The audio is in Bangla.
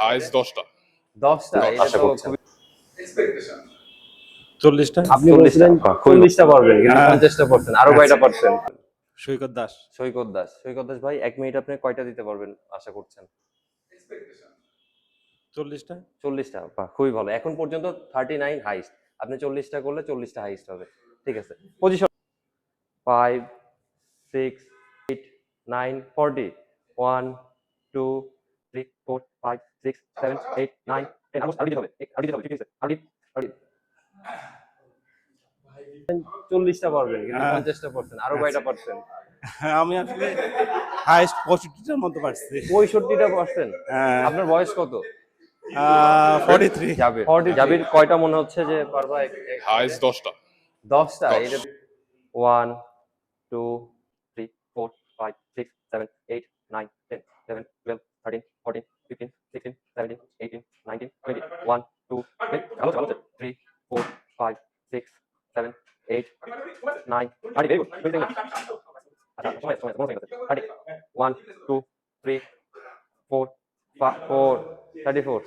হাইস্ট 10টা। 10টা, এটা আশা তো করছেন। খুবই। 40টা। আপনি বলছিলেন 40টা পারবেন, কিন্তু 50টা পারছেন, আরো কয়টা পারছেন? সৈকত দাস। সৈকত দাস। সৈকত দাস ভাই, 1 মিনিট আপনি কয়টা দিতে পারবেন আশা করছেন? 40টা। 40টা, বাহ, খুবই ভালো। এখন পর্যন্ত 39 হাইস্ট। আপনি 40টা করলে 40টা হাইস্ট হবে। ঠিক আছে, পজিশন 5 6 8 9 40 1 2 3 4 5 6 7 8 9 10। আরো দিতে হবে, আরো দিতে হবে। ঠিক আছে, আরো 40টা পারবেন, কিন্তু 50টা পারছেন, আরো কয়টা পারছেন? আমি আসলে হাইস্ট 65টার মতো পারছি। 65টা পারছেন। হ্যাঁ। আপনার বয়স কত? 43। জাবির কয়টা মনে হচ্ছে যে পারবা? হাইস্ট 10টা। 10টা। 10। এটা 1 2 3 4 5 6 7 8 9 10 11 12 13 14 15 16 17 18 19 20 1 2 3 ভালো ভালো 3 4 5 6 7 8 9 30। Very good. আচ্ছা, সময় আছে 30। 1 2 3 4 4 34